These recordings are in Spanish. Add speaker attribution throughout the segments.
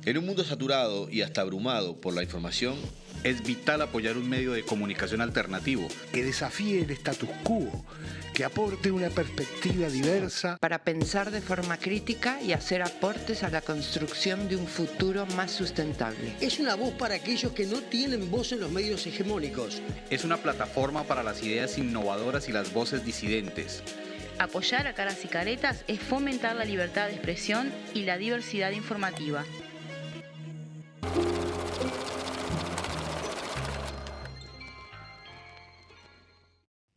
Speaker 1: En un mundo saturado y hasta abrumado por la información,
Speaker 2: es vital apoyar un medio de comunicación alternativo
Speaker 3: que desafíe el status quo, que aporte una perspectiva diversa
Speaker 4: para pensar de forma crítica y hacer aportes a la construcción de un futuro más sustentable.
Speaker 5: Es una voz para aquellos que no tienen voz en los medios hegemónicos.
Speaker 2: Es una plataforma para las ideas innovadoras y las voces disidentes.
Speaker 6: Apoyar a Caras y Caretas es fomentar la libertad de expresión y la diversidad informativa.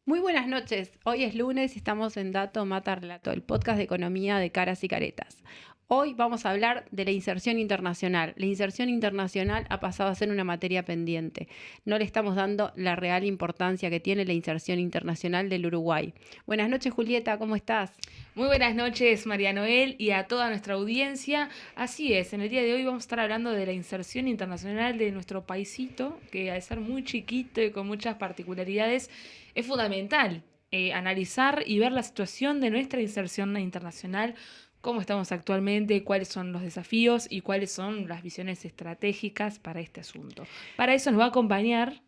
Speaker 7: Muy buenas noches, hoy es lunes y estamos en Dato Mata Relato, el podcast de economía de Caras y Caretas. Hoy vamos a hablar de la inserción internacional. La inserción internacional ha pasado a ser una materia pendiente. No le estamos dando la real importancia que tiene la inserción internacional del Uruguay. Buenas noches, Julieta, ¿cómo estás?
Speaker 8: Muy buenas noches, María Noel, y a toda nuestra audiencia. Así es, en el día de hoy vamos a estar hablando de la inserción internacional de nuestro paisito, que al ser muy chiquito y con muchas particularidades, es fundamental analizar y ver la situación de nuestra inserción internacional, cómo estamos actualmente, cuáles son los desafíos y cuáles son las visiones estratégicas para este asunto. Para eso nos va a acompañar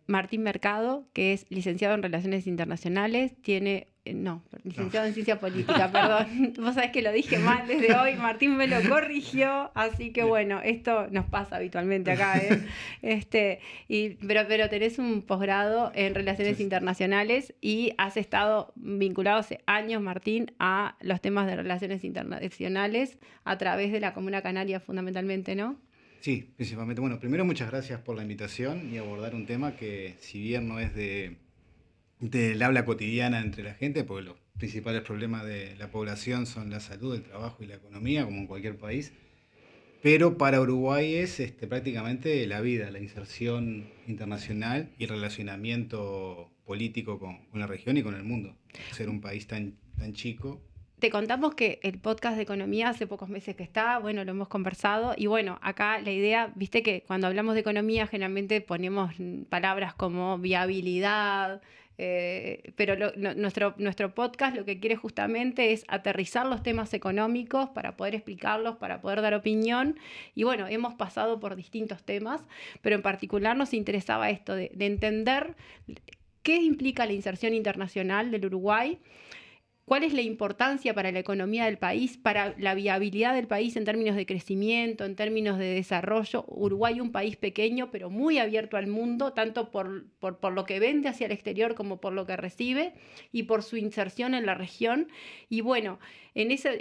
Speaker 7: Martín Mercado, que es licenciado en Relaciones Internacionales, licenciado en Ciencia Política, perdón. Vos sabés que lo dije mal desde hoy, Martín me lo corrigió, así que bueno, esto nos pasa habitualmente acá, pero tenés un posgrado en Relaciones Internacionales y has estado vinculado hace años, Martín, a los temas de Relaciones Internacionales a través de la Comuna Canaria fundamentalmente, ¿no?
Speaker 9: Sí, principalmente. Bueno, primero muchas gracias por la invitación y abordar un tema que, si bien no es del habla cotidiana entre la gente, porque los principales problemas de la población son la salud, el trabajo y la economía, como en cualquier país, pero para Uruguay es prácticamente la vida, la inserción internacional y el relacionamiento político con la región y con el mundo. Ser un país tan chico.
Speaker 7: Te contamos que el podcast de economía hace pocos meses que está, bueno, lo hemos conversado y bueno, acá la idea, viste que cuando hablamos de economía generalmente ponemos palabras como viabilidad, pero nuestro podcast lo que quiere justamente es aterrizar los temas económicos para poder explicarlos, para poder dar opinión y bueno, hemos pasado por distintos temas, pero en particular nos interesaba esto de entender qué implica la inserción internacional del Uruguay. ¿Cuál es la importancia para la economía del país, para la viabilidad del país en términos de crecimiento, en términos de desarrollo? Uruguay es un país pequeño, pero muy abierto al mundo, tanto por lo que vende hacia el exterior como por lo que recibe y por su inserción en la región. Y bueno, en estos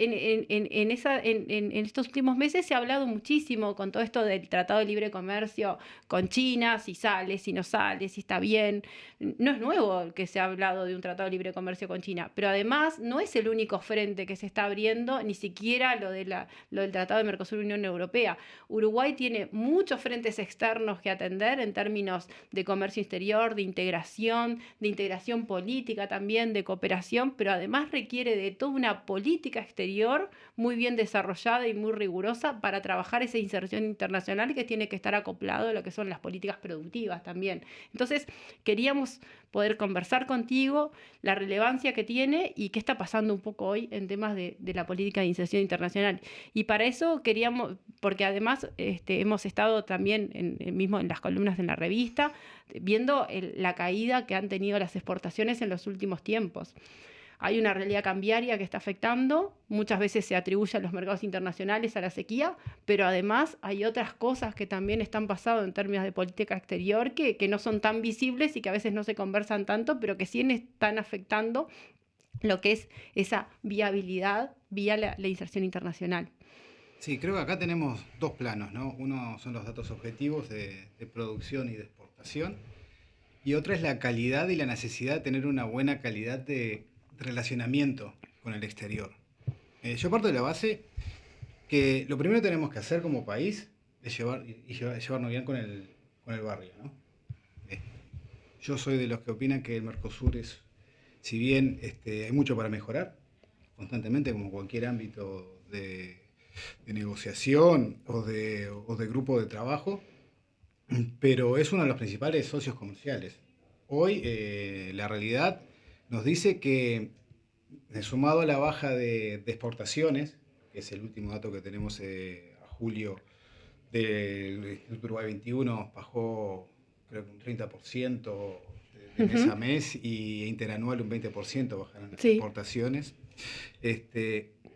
Speaker 7: últimos meses se ha hablado muchísimo con todo esto del Tratado de Libre Comercio con China, si sale, si no sale, si está bien. No es nuevo que se ha hablado de un Tratado de Libre Comercio con China, pero además no es el único frente que se está abriendo, ni siquiera lo del Tratado de Mercosur-Unión Europea. Uruguay tiene muchos frentes externos que atender en términos de comercio exterior, de integración política también, de cooperación, pero además requiere de toda una política exterior muy bien desarrollada y muy rigurosa para trabajar esa inserción internacional que tiene que estar acoplado a lo que son las políticas productivas también. Entonces, queríamos poder conversar contigo la relevancia que tiene y qué está pasando un poco hoy en temas de la política de inserción internacional. Y para eso queríamos, porque además hemos estado también mismo en las columnas en la revista, viendo la caída que han tenido las exportaciones en los últimos tiempos. Hay una realidad cambiaria que está afectando, muchas veces se atribuye a los mercados internacionales, a la sequía, pero además hay otras cosas que también están pasando en términos de política exterior que no son tan visibles y que a veces no se conversan tanto, pero que sí están afectando lo que es esa viabilidad vía la inserción internacional.
Speaker 9: Sí, creo que acá tenemos dos planos, ¿no? Uno son los datos objetivos de producción y de exportación, y otra es la calidad y la necesidad de tener una buena calidad de relacionamiento con el exterior. Yo parto de la base que lo primero que tenemos que hacer como país es llevarnos bien con el barrio, ¿no? Yo soy de los que opinan que el Mercosur si bien hay mucho para mejorar, constantemente, como cualquier ámbito de negociación o de grupo de trabajo, pero es uno de los principales socios comerciales. Hoy la realidad nos dice que, sumado a la baja de exportaciones, que es el último dato que tenemos a julio del Instituto Uruguay 21 bajó creo que un 30% de mes a mes y interanual un 20% bajaron las exportaciones.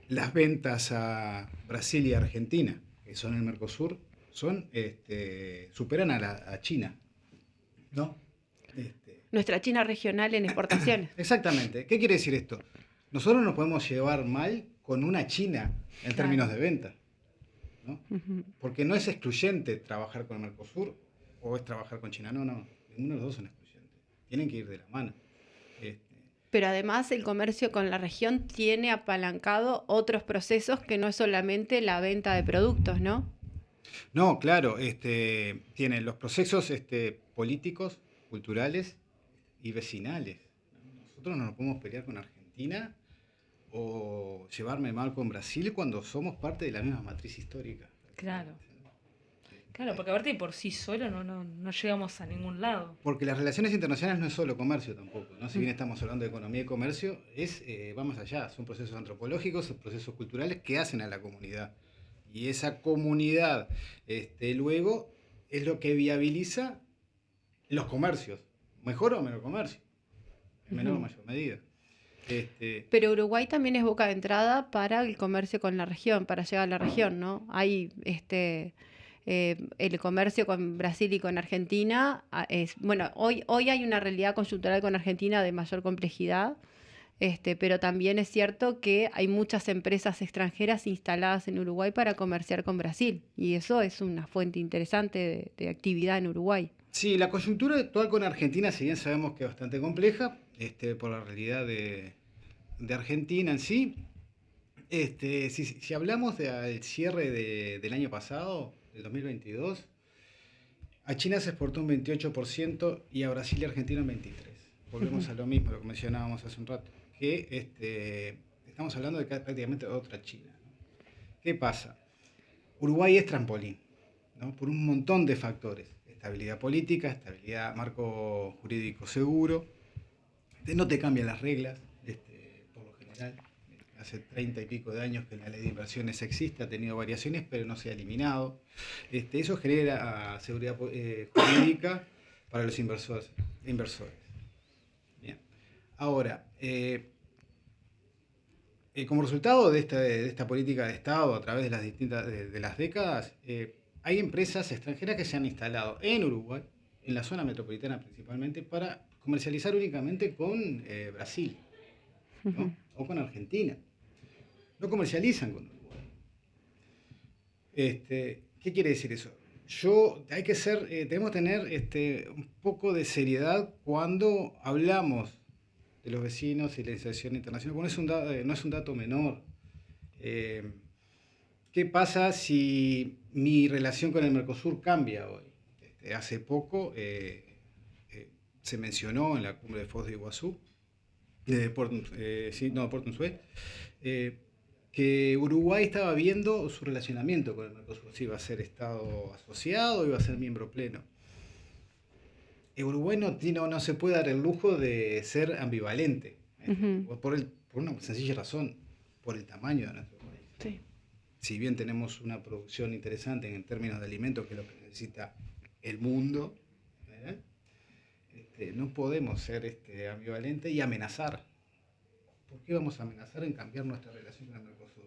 Speaker 9: Las ventas a Brasil y Argentina, que son el Mercosur, superan a China, ¿no?
Speaker 7: Nuestra China regional en exportaciones.
Speaker 9: Exactamente. ¿Qué quiere decir esto? Nosotros nos podemos llevar mal con una China en términos de venta, ¿no? Porque no es excluyente trabajar con el Mercosur o es trabajar con China. No, ninguno de los dos son excluyentes. Tienen que ir de la mano.
Speaker 7: Pero además el comercio con la región tiene apalancado otros procesos que no es solamente la venta de productos, ¿no?
Speaker 9: No, claro. Tienen los procesos políticos, culturales y vecinales. Nosotros no nos podemos pelear con Argentina o llevarme mal con Brasil cuando somos parte de la misma matriz histórica.
Speaker 8: Claro. Claro, porque aparte por sí solo no llegamos a ningún lado.
Speaker 9: Porque las relaciones internacionales no es solo comercio tampoco, ¿no? Si bien estamos hablando de economía y comercio, va más allá. Son procesos antropológicos, procesos culturales que hacen a la comunidad. Y esa comunidad luego es lo que viabiliza los comercios. Mejor o menor comercio. En menor o mayor medida.
Speaker 7: Pero Uruguay también es boca de entrada para el comercio con la región, para llegar a la región, ¿no? Hay el comercio con Brasil y con Argentina hoy hay una realidad coyuntural con Argentina de mayor complejidad, pero también es cierto que hay muchas empresas extranjeras instaladas en Uruguay para comerciar con Brasil, y eso es una fuente interesante de actividad en Uruguay.
Speaker 9: Sí, la coyuntura actual con Argentina, si bien sabemos que es bastante compleja, por la realidad de Argentina en sí, si hablamos del cierre del año pasado, del 2022, a China se exportó un 28% y a Brasil y Argentina un 23%. Volvemos a lo mismo, lo que mencionábamos hace un rato, que estamos hablando de prácticamente otra China, ¿no? ¿Qué pasa? Uruguay es trampolín, ¿no? Por un montón de factores. Estabilidad política, estabilidad, marco jurídico seguro, no te cambian las reglas, por lo general. Hace 30 y pico de años que la ley de inversiones existe, ha tenido variaciones, pero no se ha eliminado. Eso genera seguridad jurídica para los inversores. Bien. Ahora, como resultado de esta política de Estado a través de las distintas de las décadas, hay empresas extranjeras que se han instalado en Uruguay, en la zona metropolitana principalmente, para comercializar únicamente con Brasil, ¿no? O con Argentina. No comercializan con Uruguay. ¿Qué quiere decir eso? Debemos tener un poco de seriedad cuando hablamos de los vecinos y la inserción internacional, porque no es un dato menor. ¿Qué pasa si mi relación con el Mercosur cambia hoy? Hace poco se mencionó en la cumbre de Foz de Iguazú, de Puerto Unzué, que Uruguay estaba viendo su relacionamiento con el Mercosur, si iba a ser Estado asociado o iba a ser miembro pleno. Uruguay no se puede dar el lujo de ser ambivalente, por una sencilla razón, por el tamaño de nuestro país.
Speaker 7: Sí.
Speaker 9: Si bien tenemos una producción interesante en términos de alimentos, que es lo que necesita el mundo, no podemos ser ambivalentes y amenazar. ¿Por qué vamos a amenazar en cambiar nuestra relación con el Mercosur?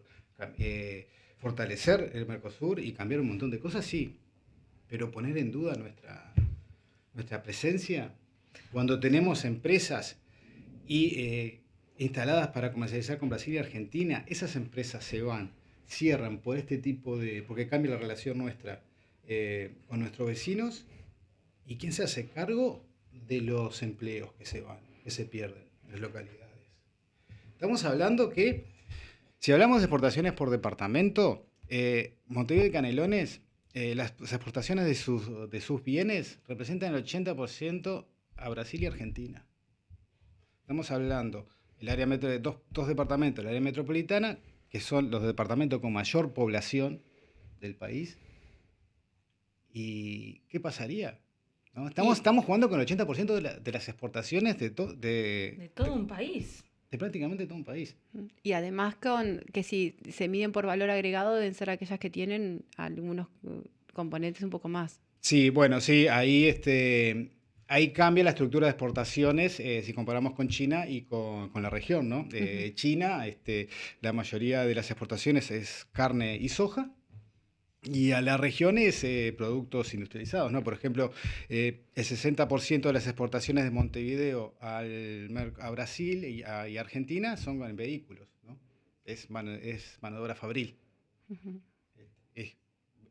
Speaker 9: Fortalecer el Mercosur y cambiar un montón de cosas, sí, pero poner en duda nuestra presencia cuando tenemos empresas instaladas para comercializar con Brasil y Argentina, esas empresas se van, cierran por porque cambia la relación nuestra con nuestros vecinos, y ¿quién se hace cargo de los empleos que se pierden en las localidades? Estamos hablando que, si hablamos de exportaciones por departamento, Montevideo y Canelones, las exportaciones de sus bienes representan el 80% a Brasil y Argentina. Estamos hablando el área de dos departamentos, el área metropolitana, que son los departamentos con mayor población del país. ¿Y qué pasaría? ¿No? Estamos jugando con el 80% de las exportaciones de todo
Speaker 8: un país.
Speaker 9: de prácticamente todo un país.
Speaker 7: Y además con que si se miden por valor agregado deben ser aquellas que tienen algunos componentes un poco más.
Speaker 9: Sí, bueno, sí, ahí cambia la estructura de exportaciones si comparamos con China y con la región, ¿no? China, la mayoría de las exportaciones es carne y soja. Y a las regiones, productos industrializados, ¿no? Por ejemplo, el 60% de las exportaciones de Montevideo a Brasil y Argentina son en vehículos, ¿no? Es mano de obra fabril.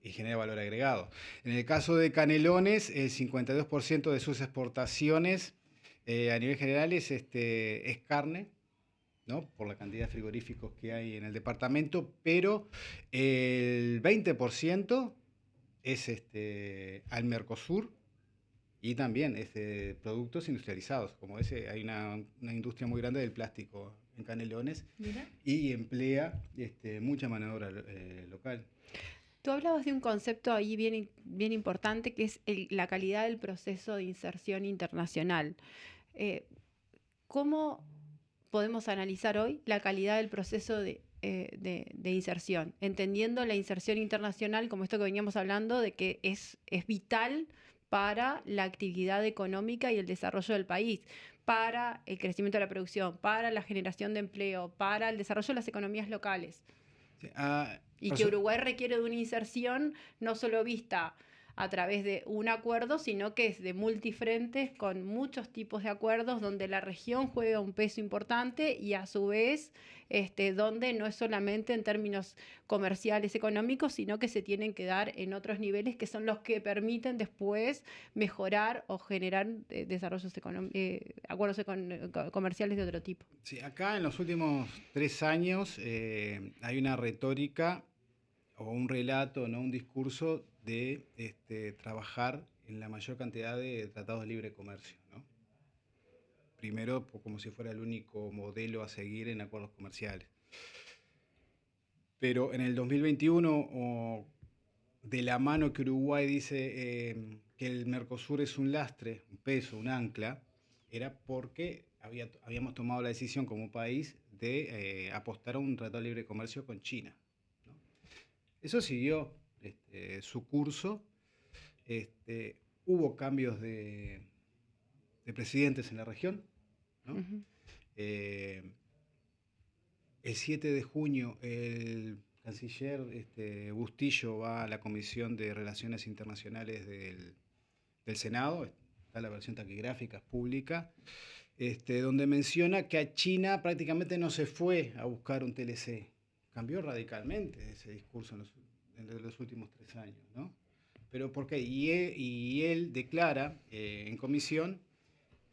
Speaker 9: Y genera valor agregado. En el caso de Canelones, el 52% de sus exportaciones a nivel general es carne, ¿no? Por la cantidad de frigoríficos que hay en el departamento, pero el 20% es al Mercosur y también es de productos industrializados, como ese. Hay una industria muy grande del plástico en Canelones.
Speaker 8: Mira.
Speaker 9: Y emplea mucha mano de obra local.
Speaker 7: Tú hablabas de un concepto ahí bien importante que es la calidad del proceso de inserción internacional. ¿Cómo podemos analizar hoy la calidad del proceso de inserción? Entendiendo la inserción internacional como esto que veníamos hablando de que es vital para la actividad económica y el desarrollo del país, para el crecimiento de la producción, para la generación de empleo, para el desarrollo de las economías locales.
Speaker 9: Sí,
Speaker 7: y que Uruguay requiere de una inserción no solo vista a través de un acuerdo, sino que es de multifrentes con muchos tipos de acuerdos donde la región juega un peso importante y a su vez donde no es solamente en términos comerciales, económicos, sino que se tienen que dar en otros niveles que son los que permiten después mejorar o generar desarrollos acuerdos comerciales de otro tipo.
Speaker 9: Sí, acá en los últimos 3 años hay una retórica o un relato, ¿no? Un discurso de trabajar en la mayor cantidad de tratados de libre comercio, ¿no? Primero, como si fuera el único modelo a seguir en acuerdos comerciales. Pero en el 2021, de la mano que Uruguay dice que el Mercosur es un lastre, un peso, un ancla, era porque habíamos tomado la decisión como país de apostar a un tratado de libre comercio con China, ¿no? Eso siguió su curso. Hubo cambios de presidentes en la región, ¿no?
Speaker 7: Uh-huh.
Speaker 9: El 7 de junio el canciller Bustillo va a la Comisión de Relaciones Internacionales del Senado, está la versión taquigráfica, es pública, donde menciona que a China prácticamente no se fue a buscar un TLC. Cambió radicalmente ese discurso en los últimos 3 años, ¿no? ¿Pero por qué? Y él declara en comisión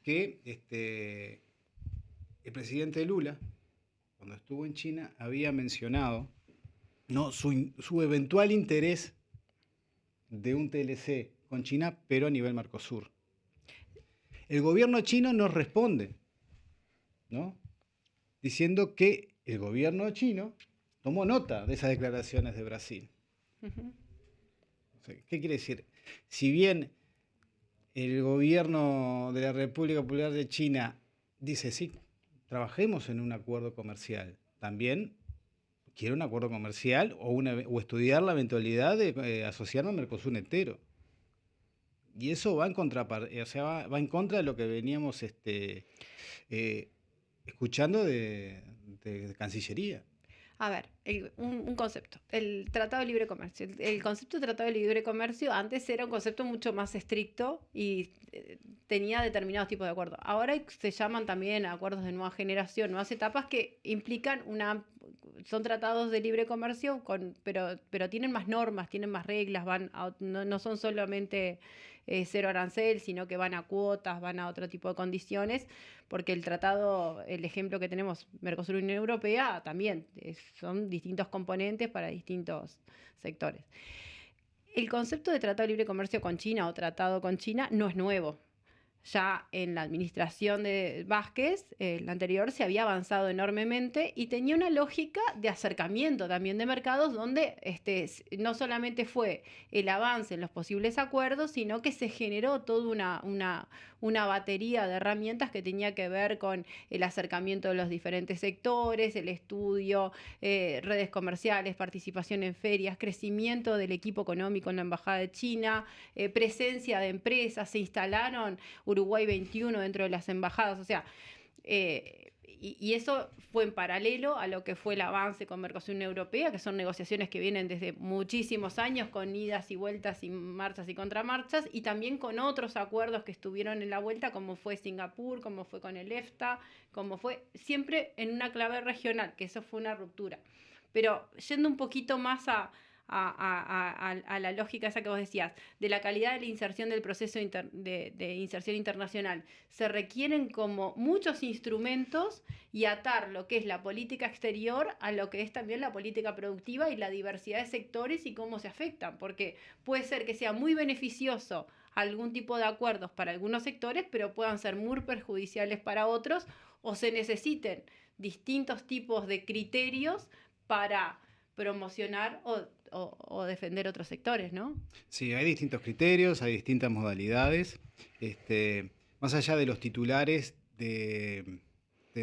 Speaker 9: que el presidente Lula, cuando estuvo en China, había mencionado, ¿no?, su eventual interés de un TLC con China, pero a nivel Mercosur. El gobierno chino nos responde, ¿no?, diciendo que el gobierno chino tomó nota de esas declaraciones de Brasil.
Speaker 7: Uh-huh.
Speaker 9: ¿Qué quiere decir? Si bien el gobierno de la República Popular de China dice, sí, trabajemos en un acuerdo comercial, también quiere un acuerdo comercial o estudiar la eventualidad de asociarnos al Mercosur entero. Y eso va en va en contra de lo que veníamos escuchando de Cancillería.
Speaker 7: A ver, un concepto, el Tratado de Libre Comercio. El concepto de Tratado de Libre Comercio antes era un concepto mucho más estricto y tenía determinados tipos de acuerdos. Ahora se llaman también acuerdos de nueva generación, nuevas etapas que implican son tratados de libre comercio, pero tienen más normas, tienen más reglas, no son solamente cero arancel, sino que van a cuotas, van a otro tipo de condiciones, porque el ejemplo que tenemos, Mercosur y Unión Europea, también son distintos componentes para distintos sectores. El concepto de Tratado de Libre Comercio con China o Tratado con China no es nuevo. ya en la administración de Vázquez, la anterior, se había avanzado enormemente y tenía una lógica de acercamiento también de mercados donde no solamente fue el avance en los posibles acuerdos, sino que se generó toda una batería de herramientas que tenía que ver con el acercamiento de los diferentes sectores, el estudio, redes comerciales, participación en ferias, crecimiento del equipo económico en la Embajada de China, presencia de empresas, se instalaron Uruguay 21 dentro de las embajadas, o sea, y eso fue en paralelo a lo que fue el avance con Mercosur Unión Europea, que son negociaciones que vienen desde muchísimos años, con idas y vueltas y marchas y contramarchas, y también con otros acuerdos que estuvieron en la vuelta, como fue Singapur, como fue con el EFTA, como fue siempre en una clave regional, que eso fue una ruptura. Pero yendo un poquito más a la lógica esa que vos decías, de la calidad de la inserción del proceso de inserción internacional, se requieren como muchos instrumentos y atar lo que es la política exterior a lo que es también la política productiva y la diversidad de sectores y cómo se afectan, porque puede ser que sea muy beneficioso algún tipo de acuerdos para algunos sectores, pero puedan ser muy perjudiciales para otros, o se necesiten distintos tipos de criterios para promocionar o defender otros sectores, ¿no?
Speaker 9: Sí, hay distintos criterios, hay distintas modalidades. Más allá de los titulares de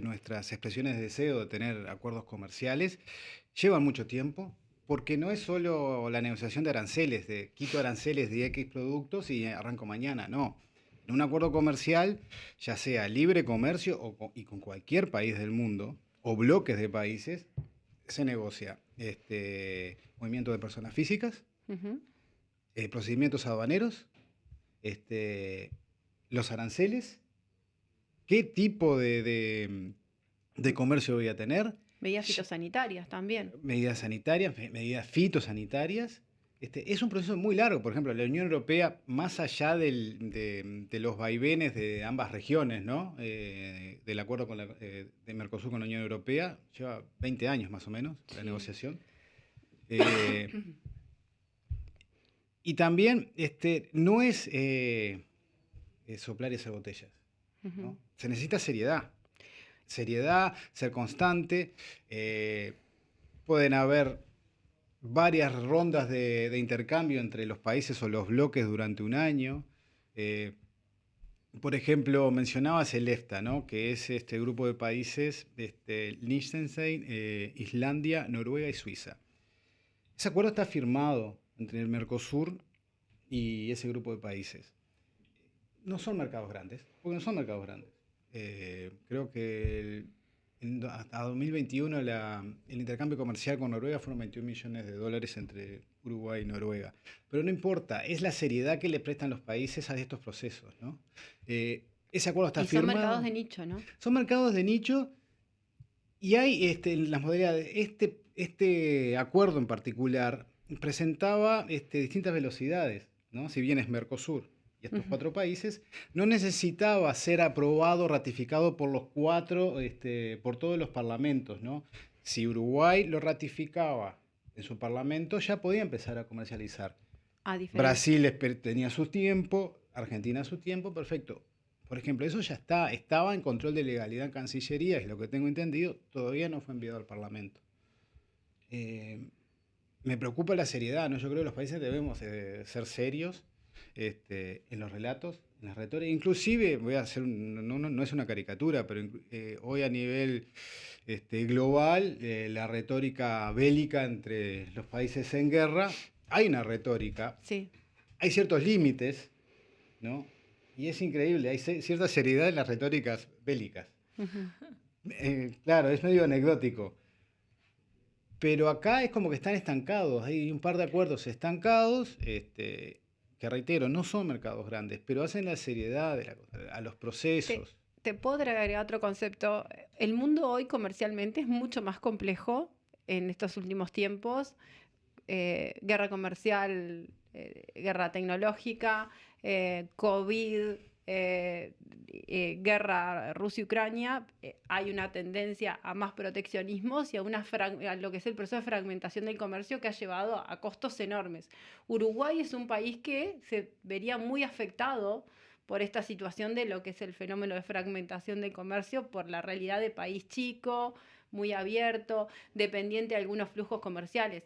Speaker 9: nuestras expresiones de deseo de tener acuerdos comerciales, llevan mucho tiempo, porque no es solo la negociación de aranceles, de quito aranceles de X productos y arranco mañana, no. En un acuerdo comercial, ya sea libre comercio y con cualquier país del mundo, o bloques de países, se negocia movimiento de personas físicas, procedimientos aduaneros, los aranceles, qué tipo de comercio voy a tener.
Speaker 7: Medidas fitosanitarias también.
Speaker 9: Medidas sanitarias, medidas fitosanitarias. Es un proceso muy largo. Por ejemplo, la Unión Europea, más allá de los vaivenes de ambas regiones, ¿no? Del acuerdo de Mercosur con la Unión Europea, lleva 20 años más o menos la negociación. Y también no es soplar y hacer botellas, ¿no? Se necesita seriedad. Seriedad, ser constante. Pueden haber varias rondas de intercambio entre los países o los bloques durante un año. Por ejemplo, mencionabas el EFTA, ¿no? Que es este grupo de países, Liechtenstein, Islandia, Noruega y Suiza. Ese acuerdo está firmado entre el Mercosur y ese grupo de países. No son mercados grandes, porque no son mercados grandes. Creo que hasta 2021 el intercambio comercial con Noruega fueron 21 millones de dólares entre Uruguay y Noruega. Pero no importa, es la seriedad que le prestan los países a estos procesos, ¿no? Ese acuerdo está firmado.
Speaker 7: Son mercados de nicho, ¿no?
Speaker 9: Son mercados de nicho y hay las modalidades. Este acuerdo en particular presentaba distintas velocidades, ¿no? Si bien es Mercosur y estos cuatro países, no necesitaba ser aprobado, ratificado por los cuatro, por todos los parlamentos, ¿no? Si Uruguay lo ratificaba en su parlamento, ya podía empezar a comercializar. Brasil tenía su tiempo, Argentina su tiempo, perfecto. Por ejemplo, eso ya estaba en control de legalidad en Cancillería, y lo que tengo entendido, todavía no fue enviado al Parlamento. Me preocupa la seriedad, ¿no? Yo creo que los países debemos ser serios en los relatos, en las retóricas. Inclusive, voy a hacer no es una caricatura, pero hoy a nivel global, la retórica bélica entre los países en guerra, hay una retórica,
Speaker 7: sí.
Speaker 9: Hay ciertos límites, ¿no? Y es increíble, hay cierta seriedad en las retóricas bélicas. Claro, es medio anecdótico. Pero acá es como que están estancados, hay un par de acuerdos estancados, que reitero, no son mercados grandes, pero hacen la seriedad a los procesos.
Speaker 7: Te puedo agregar otro concepto. El mundo hoy comercialmente es mucho más complejo en estos últimos tiempos. Guerra comercial, guerra tecnológica, COVID, guerra Rusia-Ucrania, hay una tendencia a más proteccionismos y a lo que es el proceso de fragmentación del comercio que ha llevado a costos enormes. Uruguay es un país que se vería muy afectado por esta situación de lo que es el fenómeno de fragmentación del comercio, por la realidad de país chico, muy abierto, dependiente de algunos flujos comerciales.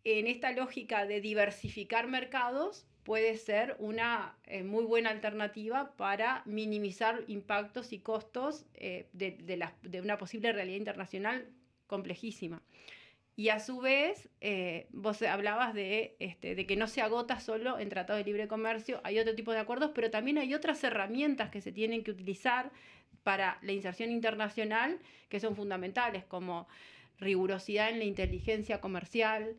Speaker 7: En esta lógica de diversificar mercados, puede ser una muy buena alternativa para minimizar impactos y costos de una posible realidad internacional complejísima. Y a su vez, vos hablabas de que no se agota solo en tratados de libre comercio, hay otro tipo de acuerdos, pero también hay otras herramientas que se tienen que utilizar para la inserción internacional que son fundamentales, como rigurosidad en la inteligencia comercial,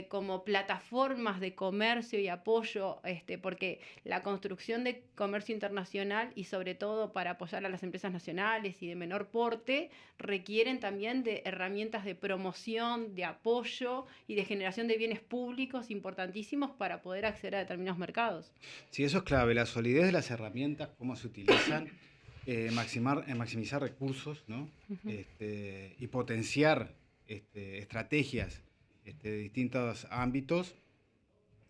Speaker 7: como plataformas de comercio y apoyo, porque la construcción de comercio internacional y sobre todo para apoyar a las empresas nacionales y de menor porte, requieren también de herramientas de promoción, de apoyo y de generación de bienes públicos importantísimos para poder acceder a determinados mercados.
Speaker 9: Sí, eso es clave, la solidez de las herramientas, cómo se utilizan, maximizar recursos, ¿no? Y potenciar estrategias de distintos ámbitos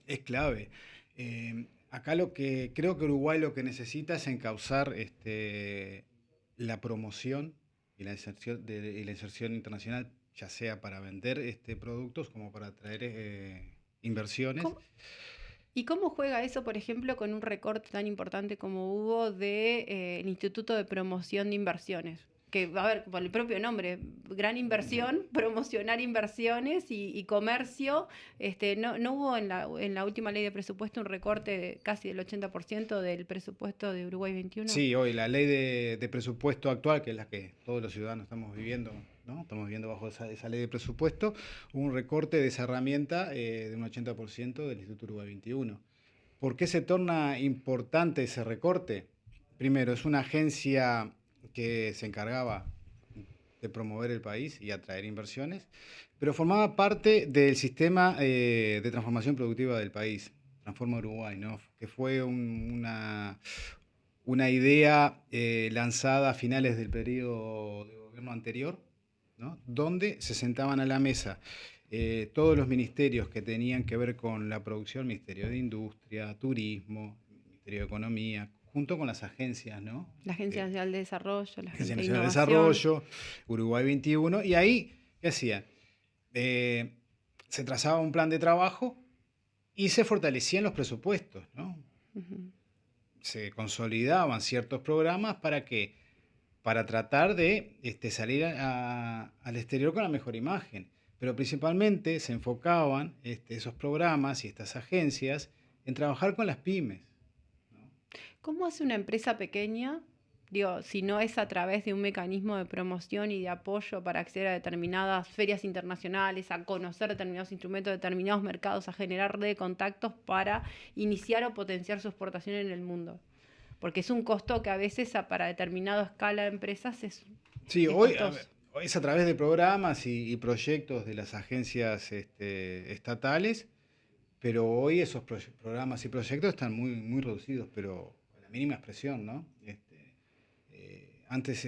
Speaker 9: es clave. Acá creo que Uruguay lo que necesita es encauzar la promoción y la inserción internacional, ya sea para vender productos como para atraer inversiones.
Speaker 7: ¿Y cómo juega eso, por ejemplo, con un recorte tan importante como hubo del Instituto de Promoción de Inversiones? Que, a ver, por el propio nombre, gran inversión, promocionar inversiones y comercio. No hubo en la última ley de presupuesto un recorte casi del 80% del presupuesto de Uruguay 21.
Speaker 9: Sí, hoy la ley de presupuesto actual, que es la que todos los ciudadanos estamos viviendo, ¿no? Estamos viviendo bajo esa ley de presupuesto, hubo un recorte de esa herramienta de un 80% del Instituto Uruguay 21. ¿Por qué se torna importante ese recorte? Primero, es una agencia que se encargaba de promover el país y atraer inversiones, pero formaba parte del sistema de transformación productiva del país, Transforma Uruguay, ¿no? Que fue una idea lanzada a finales del periodo de gobierno anterior, ¿no? Donde se sentaban a la mesa todos los ministerios que tenían que ver con la producción, Ministerio de Industria, Turismo, Ministerio de Economía, junto con las agencias, ¿no?
Speaker 7: La Agencia Nacional de Desarrollo, la
Speaker 9: Agencia
Speaker 7: Agencia de
Speaker 9: Nacional de
Speaker 7: Innovación.
Speaker 9: Desarrollo, Uruguay 21, y ahí, ¿qué hacían? Se trazaba un plan de trabajo y se fortalecían los presupuestos, ¿no?
Speaker 7: Uh-huh.
Speaker 9: Se consolidaban ciertos programas para tratar de salir al exterior con la mejor imagen, pero principalmente se enfocaban esos programas y estas agencias en trabajar con las pymes.
Speaker 7: ¿Cómo hace una empresa pequeña, si no es a través de un mecanismo de promoción y de apoyo para acceder a determinadas ferias internacionales, a conocer determinados instrumentos, determinados mercados, a generar red de contactos para iniciar o potenciar su exportación en el mundo? Porque es un costo que a veces para determinada escala de empresas es
Speaker 9: hoy
Speaker 7: costoso.
Speaker 9: Es a través de programas y proyectos de las agencias estatales, pero hoy esos programas y proyectos están muy, muy reducidos, pero mínima expresión, ¿no? Antes,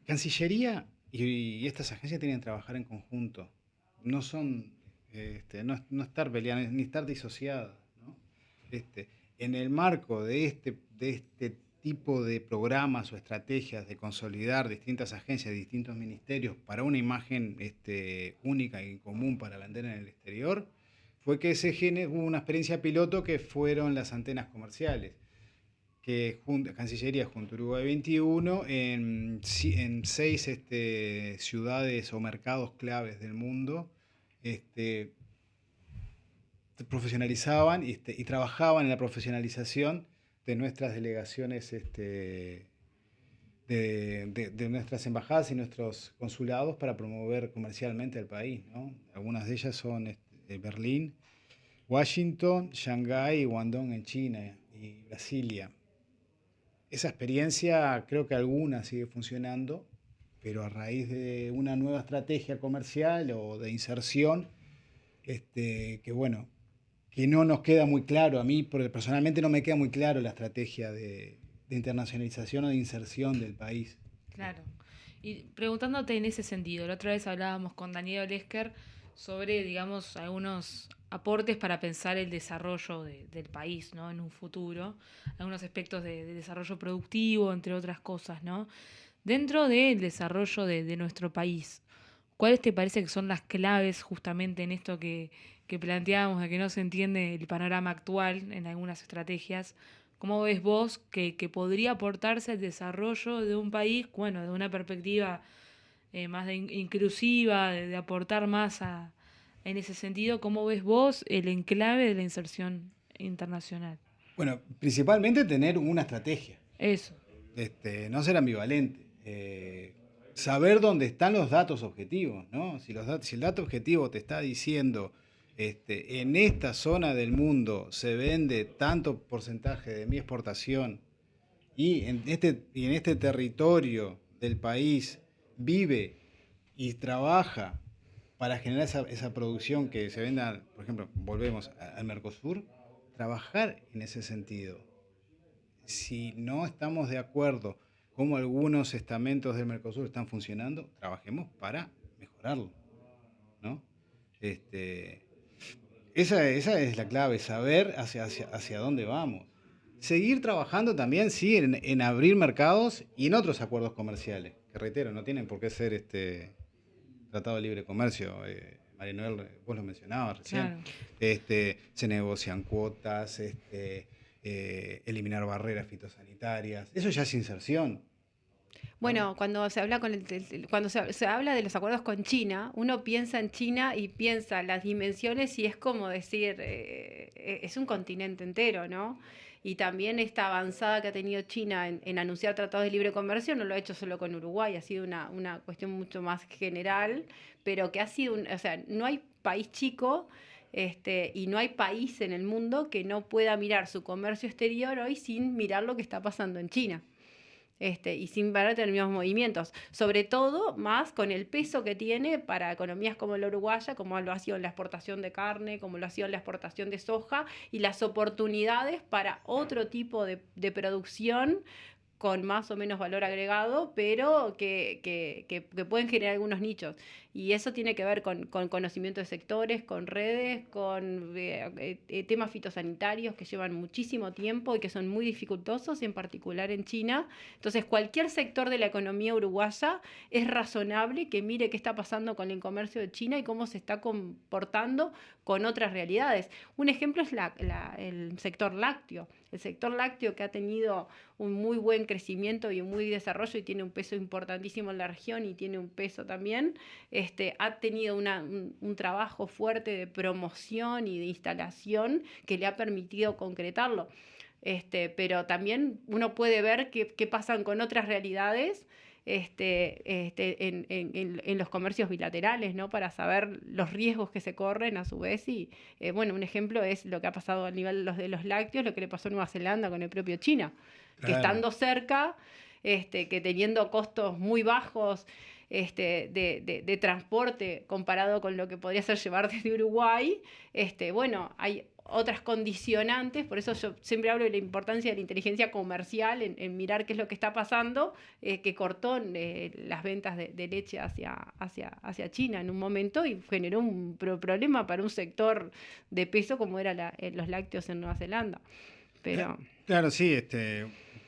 Speaker 9: Cancillería y estas agencias tienen que trabajar en conjunto. No son, no estar peleadas ni estar disociadas, ¿no? En el marco de este tipo de programas o estrategias de consolidar distintas agencias, distintos ministerios para una imagen única y común para vender en el exterior, fue que hubo una experiencia piloto que fueron las antenas comerciales, que Cancillería junto a Uruguay 21 en 6 ciudades o mercados claves del mundo profesionalizaban y trabajaban en la profesionalización de nuestras delegaciones, de nuestras embajadas y nuestros consulados para promover comercialmente al país, ¿no? Algunas de ellas son Berlín, Washington, Shanghái y Guangdong en China y Brasilia. Esa experiencia creo que alguna sigue funcionando, pero a raíz de una nueva estrategia comercial o de inserción, que no nos queda muy claro, a mí personalmente no me queda muy claro la estrategia de internacionalización o de inserción del país.
Speaker 8: Claro. Y preguntándote en ese sentido, la otra vez hablábamos con Daniel Olesker sobre, digamos, algunos aportes para pensar el desarrollo del país, ¿no? En un futuro, algunos aspectos de desarrollo productivo, entre otras cosas, ¿no? Dentro del desarrollo de nuestro país, ¿cuáles te parece que son las claves justamente en esto que planteábamos, de que no se entiende el panorama actual en algunas estrategias? ¿Cómo ves vos que podría aportarse al desarrollo de un país, bueno, de una perspectiva más inclusiva, de aportar más en ese sentido? ¿Cómo ves vos el enclave de la inserción internacional?
Speaker 9: Bueno, principalmente tener una estrategia.
Speaker 8: Eso.
Speaker 9: No ser ambivalente. Saber dónde están los datos objetivos, ¿no? Si el dato objetivo te está diciendo en esta zona del mundo se vende tanto porcentaje de mi exportación y en este territorio del país vive y trabaja para generar esa producción que se venda, por ejemplo, volvemos al Mercosur, trabajar en ese sentido. Si no estamos de acuerdo cómo algunos estamentos del Mercosur están funcionando, trabajemos para mejorarlo, ¿no? Esa es la clave, saber hacia dónde vamos. Seguir trabajando también, sí, en abrir mercados y en otros acuerdos comerciales, que reitero, no tienen por qué ser Tratado de Libre Comercio. María Noel, vos lo mencionabas recién. Claro. Se negocian cuotas, eliminar barreras fitosanitarias. Eso ya es inserción.
Speaker 7: Bueno, cuando se habla se habla de los acuerdos con China, uno piensa en China y piensa las dimensiones y es como decir, es un continente entero, ¿no? Y también esta avanzada que ha tenido China en anunciar tratados de libre comercio no lo ha hecho solo con Uruguay, ha sido una cuestión mucho más general, pero que ha sido, o sea, no hay país chico y no hay país en el mundo que no pueda mirar su comercio exterior hoy sin mirar lo que está pasando en China. Y sin parar determinados movimientos, sobre todo más con el peso que tiene para economías como la uruguaya, como lo ha sido en la exportación de carne, como lo ha sido en la exportación de soja, y las oportunidades para otro tipo de producción con más o menos valor agregado, pero que pueden generar algunos nichos. Y eso tiene que ver con conocimiento de sectores, con redes, con temas fitosanitarios que llevan muchísimo tiempo y que son muy dificultosos, en particular en China. Entonces, cualquier sector de la economía uruguaya es razonable que mire qué está pasando con el comercio de China y cómo se está comportando con otras realidades. Un ejemplo es el sector lácteo. El sector lácteo, que ha tenido un muy buen crecimiento y un muy desarrollo y tiene un peso importantísimo en la región y tiene un peso también, ha tenido un trabajo fuerte de promoción y de instalación que le ha permitido concretarlo. Pero también uno puede ver qué pasan con otras realidades en los comercios bilaterales, ¿no? Para saber los riesgos que se corren a su vez y, bueno, un ejemplo es lo que ha pasado a nivel de los lácteos, lo que le pasó a Nueva Zelanda con el propio China, claro, que estando cerca, que teniendo costos muy bajos de transporte comparado con lo que podría ser llevar desde Uruguay, bueno, hay otras condicionantes, por eso yo siempre hablo de la importancia de la inteligencia comercial en mirar qué es lo que está pasando, que cortó las ventas de leche hacia China en un momento y generó un problema para un sector de peso como era los lácteos en Nueva Zelanda. Pero...
Speaker 9: Claro, sí,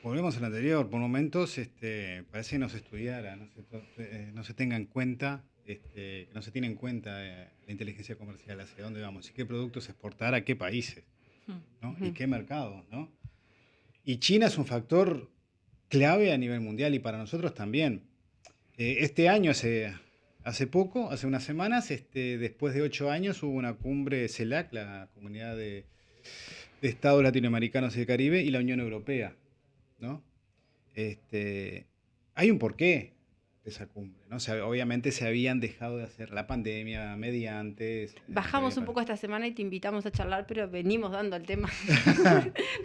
Speaker 9: volvemos al anterior, por momentos parece que no se estudiara, no se tenga en cuenta, que no se tiene en cuenta la inteligencia comercial, hacia dónde vamos y qué productos exportar a qué países, ¿no? Y qué mercados, ¿no? Y China es un factor clave a nivel mundial y para nosotros también. Este año, hace poco, hace unas semanas, después de 8 años, hubo una cumbre CELAC, la Comunidad de Estados Latinoamericanos y del Caribe, y la Unión Europea, ¿no? Hay un porqué de esa cumbre, ¿no? O sea, obviamente se habían dejado de hacer la pandemia mediante...
Speaker 7: Bajamos un poco esta semana y te invitamos a charlar, pero venimos dando el tema.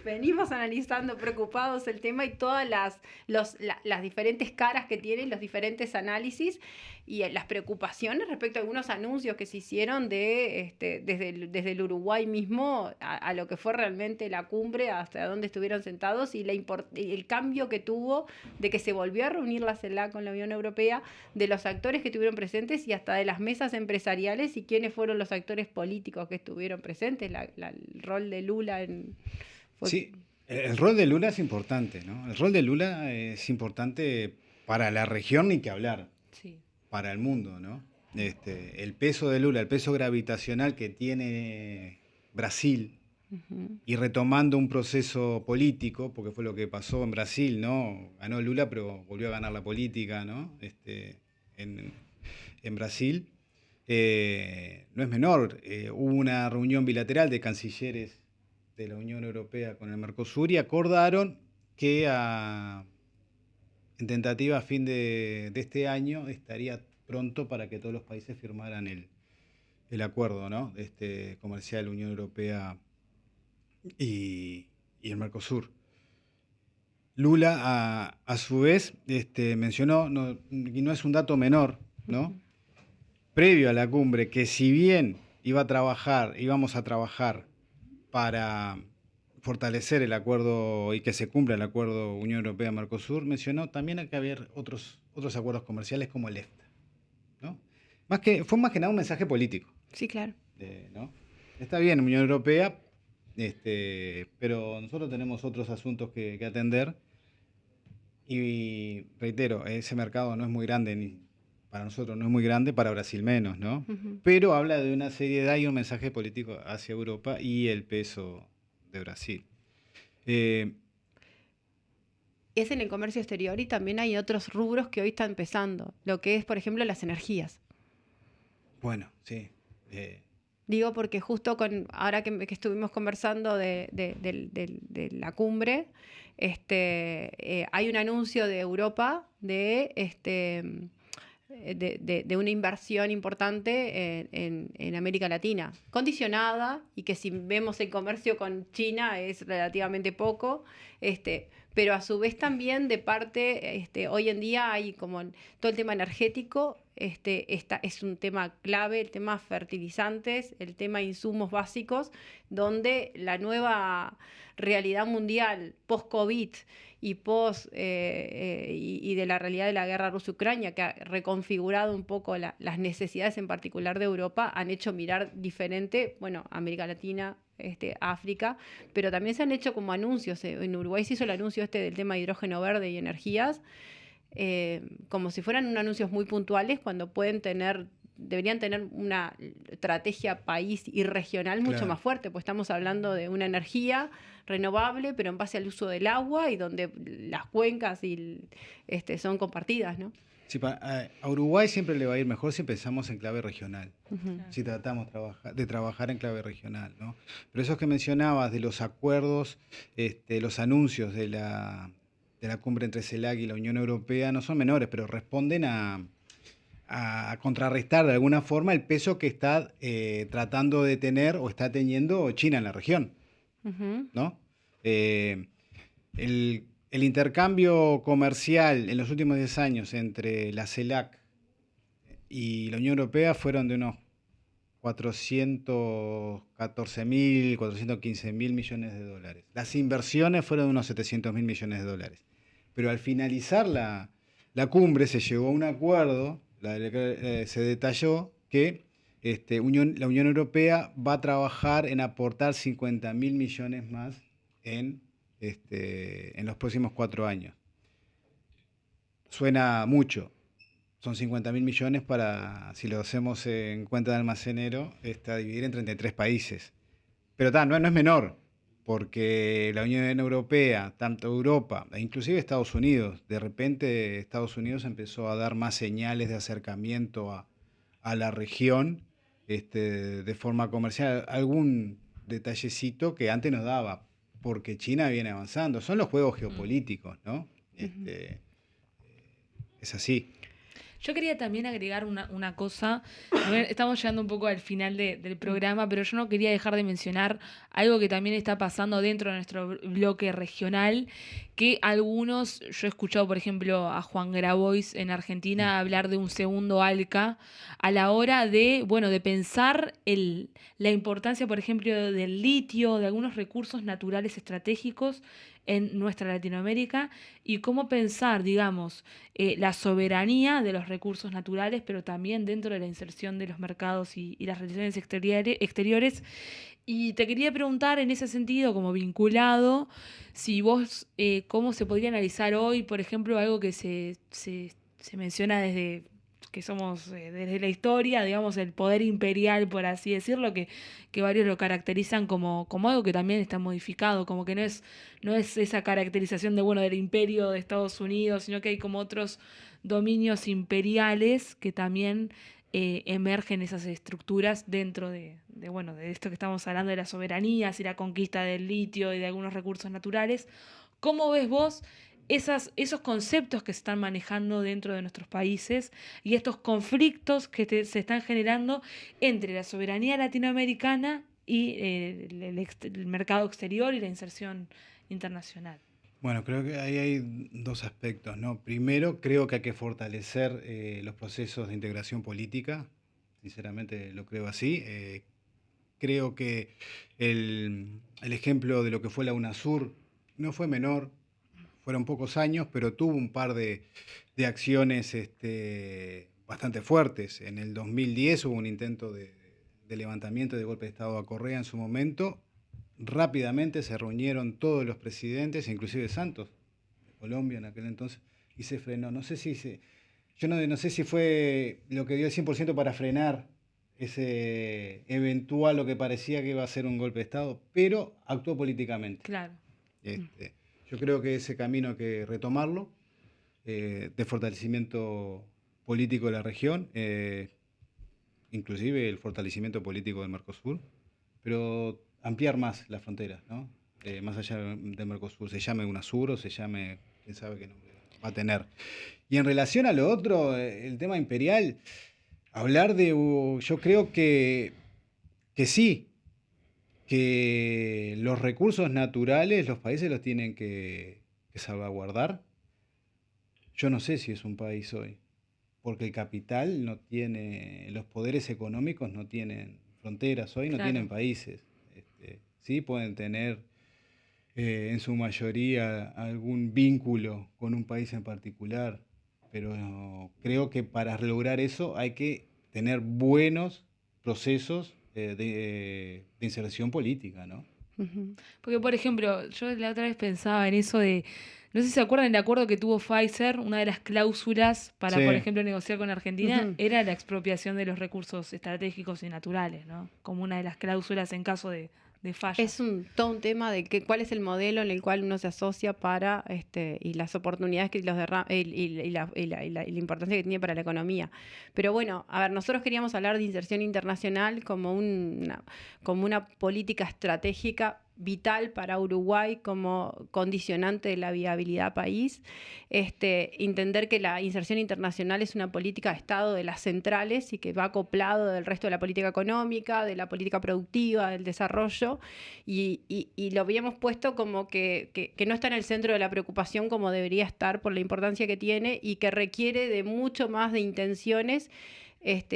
Speaker 7: Venimos analizando, preocupados el tema y todas las diferentes caras que tiene, los diferentes análisis y las preocupaciones respecto a algunos anuncios que se hicieron desde el Uruguay mismo a lo que fue realmente la cumbre, hasta donde estuvieron sentados y el cambio que tuvo de que se volvió a reunir la CELAC con la Unión Europea Europea, de los actores que estuvieron presentes y hasta de las mesas empresariales y quiénes fueron los actores políticos que estuvieron presentes, el rol de Lula
Speaker 9: Sí, el rol de Lula es importante, ¿no? El rol de Lula es importante para la región, ni que hablar,
Speaker 8: Sí.
Speaker 9: para el mundo, ¿no? El peso de Lula, el peso gravitacional que tiene Brasil, y retomando un proceso político, porque fue lo que pasó en Brasil, ¿no? Ganó Lula, pero volvió a ganar la política, ¿no? En Brasil. No es menor. Hubo una reunión bilateral de cancilleres de la Unión Europea con el Mercosur y acordaron que en tentativa a fin de este año estaría pronto para que todos los países firmaran el acuerdo, ¿no? Comercial Unión Europea y el Mercosur. Lula, a su vez, mencionó, y no es un dato menor, ¿no? Previo a la cumbre, que si bien íbamos a trabajar para fortalecer el acuerdo y que se cumpla el acuerdo Unión Europea-Mercosur, mencionó también que había otros acuerdos comerciales como el EFTA, ¿no? Fue más que nada un mensaje político.
Speaker 7: Sí, claro.
Speaker 9: ¿No? Está bien, Unión Europea, pero nosotros tenemos otros asuntos que atender y reitero, ese mercado no es muy grande, para nosotros no es muy grande, para Brasil menos, ¿no? Pero habla de una seriedad y un mensaje político hacia Europa y el peso de Brasil.
Speaker 7: Es en el comercio exterior y también hay otros rubros que hoy están empezando, lo que es, por ejemplo, las energías.
Speaker 9: Bueno, sí.
Speaker 7: Digo porque justo ahora que estuvimos conversando de la cumbre, hay un anuncio de Europa de una inversión importante en América Latina, condicionada, y que si vemos el comercio con China es relativamente poco, pero a su vez también de parte, hoy en día hay como todo el tema energético, es un tema clave, el tema fertilizantes, el tema insumos básicos, donde la nueva realidad mundial post-COVID y y de la realidad de la guerra Rusia-Ucrania, que ha reconfigurado un poco las necesidades en particular de Europa, han hecho mirar diferente, bueno, América Latina, África, pero también se han hecho como anuncios. En Uruguay se hizo el anuncio del tema de hidrógeno verde y energías, como si fueran unos anuncios muy puntuales, cuando deberían tener una estrategia país y regional mucho más fuerte, pues estamos hablando de una energía renovable, pero en base al uso del agua y donde las cuencas son compartidas, ¿no?
Speaker 9: Sí, a Uruguay siempre le va a ir mejor si pensamos en clave regional, si tratamos de trabajar en clave regional, ¿no? Pero esos que mencionabas de los acuerdos, los anuncios de la cumbre entre CELAC y la Unión Europea no son menores, pero responden a contrarrestar de alguna forma el peso que está tratando de tener o está teniendo China en la región, ¿no? El intercambio comercial en los últimos 10 años entre la CELAC y la Unión Europea fueron de unos 414.000, 415.000 millones de dólares. Las inversiones fueron de unos 700.000 millones de dólares. Pero al finalizar la cumbre se llegó a un acuerdo, se detalló que la Unión Europea va a trabajar en aportar 50.000 millones más en los próximos 4 años. Suena mucho. Son 50.000 millones para, si lo hacemos en cuenta de almacenero, dividir en 33 países. Pero no es menor, porque la Unión Europea, tanto Europa e inclusive Estados Unidos, de repente Estados Unidos empezó a dar más señales de acercamiento a la región de forma comercial. Algún detallecito que antes nos daba, porque China viene avanzando. Son los juegos geopolíticos, ¿no? Es así.
Speaker 8: Yo quería también agregar una cosa. A ver, estamos llegando un poco al final del programa, pero yo no quería dejar de mencionar algo que también está pasando dentro de nuestro bloque regional, que algunos, yo he escuchado, por ejemplo, a Juan Grabois en Argentina hablar de un segundo ALCA a la hora de, bueno, de pensar la importancia, por ejemplo, del litio, de algunos recursos naturales estratégicos en nuestra Latinoamérica y cómo pensar, digamos, la soberanía de los recursos naturales, pero también dentro de la inserción de los mercados y las relaciones exteriores. Y te quería preguntar en ese sentido, como vinculado, si vos, cómo se podría analizar hoy, por ejemplo, algo que se menciona desde que somos desde la historia, digamos, el poder imperial, por así decirlo, que varios lo caracterizan como algo que también está modificado, como que no es esa caracterización de, bueno, del imperio de Estados Unidos, sino que hay como otros dominios imperiales que también emergen esas estructuras dentro de esto que estamos hablando de las soberanías y la conquista del litio y de algunos recursos naturales. ¿Cómo ves vos esos conceptos que se están manejando dentro de nuestros países y estos conflictos que se están generando entre la soberanía latinoamericana y el mercado exterior y la inserción internacional?
Speaker 9: Bueno, creo que ahí hay dos aspectos, ¿no? Primero, creo que hay que fortalecer los procesos de integración política. Sinceramente lo creo así. Creo que el ejemplo de lo que fue la UNASUR no fue menor. Fueron pocos años, pero tuvo un par de acciones bastante fuertes. En el 2010 hubo un intento de levantamiento de golpe de Estado a Correa en su momento. Rápidamente se reunieron todos los presidentes, inclusive Santos, de Colombia en aquel entonces, y se frenó. No sé si fue lo que dio el 100% para frenar ese eventual, lo que parecía que iba a ser un golpe de Estado, pero actuó políticamente.
Speaker 8: Claro.
Speaker 9: Yo creo que ese camino hay que retomarlo, de fortalecimiento político de la región, inclusive el fortalecimiento político del Mercosur, pero ampliar más las fronteras, ¿no? Más allá del Mercosur, se llame UNASUR o se llame, quién sabe qué nombre va a tener. Y en relación a lo otro, el tema imperial, yo creo que sí, que los recursos naturales los países los tienen que salvaguardar. Yo no sé si es un país hoy, porque el capital no tiene, los poderes económicos no tienen fronteras hoy, no tienen países. Sí pueden tener en su mayoría algún vínculo con un país en particular, pero creo que para lograr eso hay que tener buenos procesos de inserción política, ¿no?
Speaker 8: Porque, por ejemplo, yo la otra vez pensaba en eso de, no sé si se acuerdan del acuerdo que tuvo Pfizer, una de las cláusulas para, por ejemplo, negociar con Argentina, era la expropiación de los recursos estratégicos y naturales, ¿no? Como una de las cláusulas en caso de falla.
Speaker 7: Es todo un tema de cuál es el modelo en el cual uno se asocia para y las oportunidades que y la importancia que tiene para la economía. Pero bueno, a ver, nosotros queríamos hablar de inserción internacional como una política estratégica vital para Uruguay como condicionante de la viabilidad país. Entender que la inserción internacional es una política de Estado de las centrales y que va acoplado del resto de la política económica, de la política productiva, del desarrollo, y lo habíamos puesto como que no está en el centro de la preocupación como debería estar por la importancia que tiene y que requiere de mucho más de intenciones,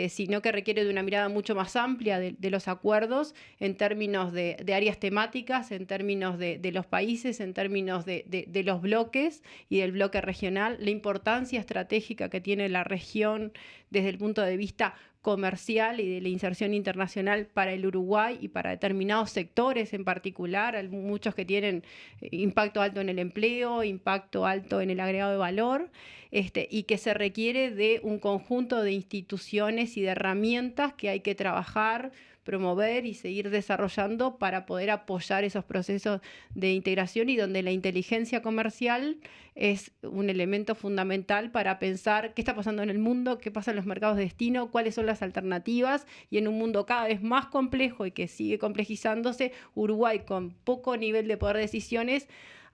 Speaker 7: sino que requiere de una mirada mucho más amplia de los acuerdos en términos de áreas temáticas, en términos de los países, en términos de los bloques y del bloque regional, la importancia estratégica que tiene la región desde el punto de vista comercial y de la inserción internacional para el Uruguay y para determinados sectores en particular, muchos que tienen impacto alto en el empleo, impacto alto en el agregado de valor, y que se requiere de un conjunto de instituciones y de herramientas que hay que trabajar, promover y seguir desarrollando para poder apoyar esos procesos de integración y donde la inteligencia comercial es un elemento fundamental para pensar qué está pasando en el mundo, qué pasa en los mercados de destino, cuáles son las alternativas, y en un mundo cada vez más complejo y que sigue complejizándose, Uruguay con poco nivel de poder de decisiones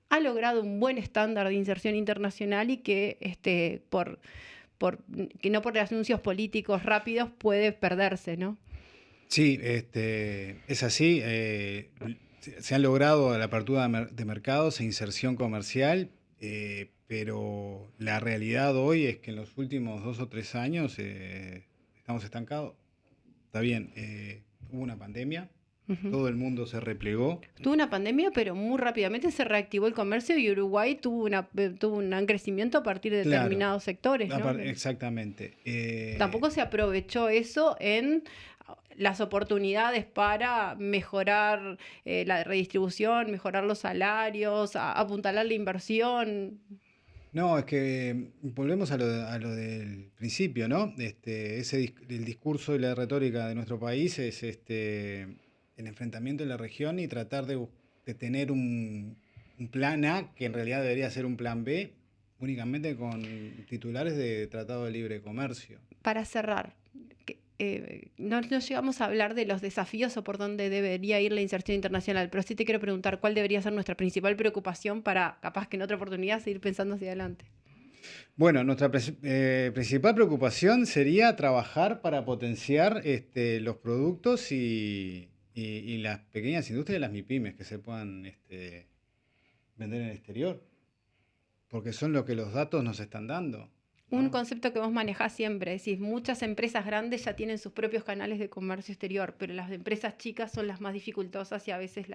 Speaker 7: ha logrado un buen estándar de inserción internacional y que por que no por anuncios políticos rápidos puede perderse, ¿no?
Speaker 9: Sí, es así. Se han logrado la apertura de mercados e inserción comercial, pero la realidad hoy es que en los últimos 2 o 3 años estamos estancados. Está bien, hubo una pandemia, todo el mundo se replegó.
Speaker 7: Tuvo una pandemia, pero muy rápidamente se reactivó el comercio y Uruguay tuvo un crecimiento a partir de determinados sectores, ¿no?
Speaker 9: Exactamente.
Speaker 7: Tampoco se aprovechó eso en las oportunidades para mejorar la redistribución, mejorar los salarios, apuntalar la inversión.
Speaker 9: No, es que volvemos a lo del principio, ¿no? El discurso y la retórica de nuestro país es el enfrentamiento de la región y tratar de tener un plan A, que en realidad debería ser un plan B, únicamente con titulares de Tratado de Libre Comercio.
Speaker 7: Para cerrar, no llegamos a hablar de los desafíos o por dónde debería ir la inserción internacional, pero sí te quiero preguntar cuál debería ser nuestra principal preocupación para, capaz que en otra oportunidad, seguir pensando hacia adelante.
Speaker 9: Bueno, nuestra principal preocupación sería trabajar para potenciar los productos y las pequeñas industrias y las MIPYMES que se puedan vender en el exterior, porque son lo que los datos nos están dando.
Speaker 7: Un concepto que vos manejás siempre, decís, muchas empresas grandes ya tienen sus propios canales de comercio exterior, pero las empresas chicas son las más dificultosas y a veces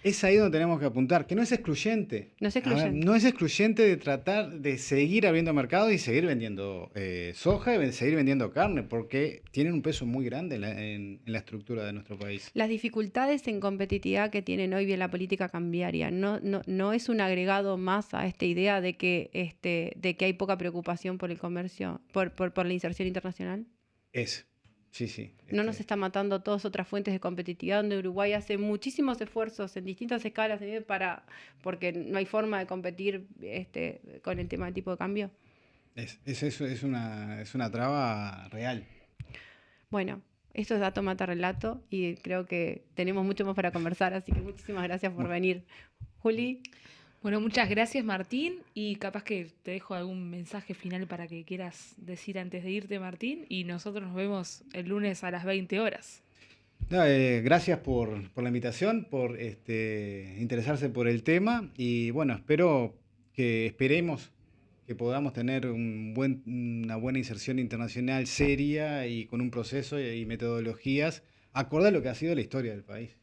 Speaker 9: Es ahí donde tenemos que apuntar, que no es excluyente.
Speaker 7: No es excluyente.
Speaker 9: A ver, no es excluyente de tratar de seguir abriendo mercados y seguir vendiendo soja y seguir vendiendo carne, porque tienen un peso muy grande en la estructura de nuestro país.
Speaker 7: Las dificultades en competitividad que tienen hoy bien la política cambiaria, ¿no es un agregado más a esta idea de que hay poca preocupación por el comercio, por la inserción internacional?
Speaker 9: Sí.
Speaker 7: ¿No nos está matando a todas otras fuentes de competitividad donde Uruguay hace muchísimos esfuerzos en distintas escalas porque no hay forma de competir con el tema de tipo de cambio?
Speaker 9: Es una traba real.
Speaker 7: Bueno, esto es Dato Mata Relato y creo que tenemos mucho más para conversar, así que muchísimas gracias por venir. Juli.
Speaker 8: Bueno, muchas gracias, Martín, y capaz que te dejo algún mensaje final para que quieras decir antes de irte, Martín, y nosotros nos vemos el lunes a las 20 horas.
Speaker 9: Gracias por la invitación, por interesarse por el tema, y bueno, esperemos que podamos tener una buena inserción internacional seria y con un proceso y metodologías acorde a lo que ha sido la historia del país.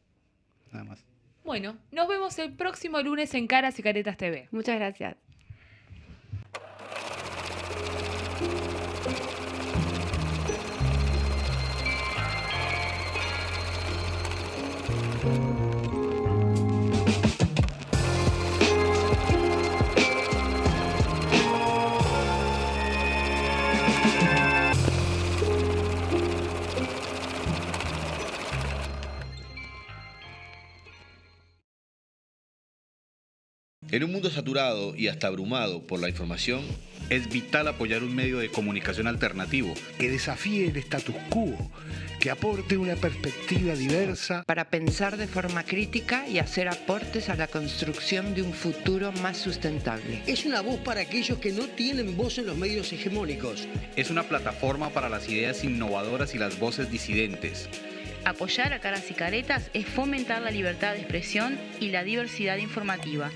Speaker 9: Nada más.
Speaker 8: Bueno, nos vemos el próximo lunes en Caras y Caretas TV.
Speaker 7: Muchas gracias.
Speaker 1: En un mundo saturado y hasta abrumado por la información,
Speaker 2: es vital apoyar un medio de comunicación alternativo
Speaker 3: Que desafíe el status quo, que aporte una perspectiva diversa
Speaker 4: Para pensar de forma crítica y hacer aportes a la construcción de un futuro más sustentable.
Speaker 5: Es una voz para aquellos que no tienen voz en los medios hegemónicos.
Speaker 2: es una plataforma para las ideas innovadoras y las voces disidentes.
Speaker 6: Apoyar a Caras y Caretas es fomentar la libertad de expresión y la diversidad informativa.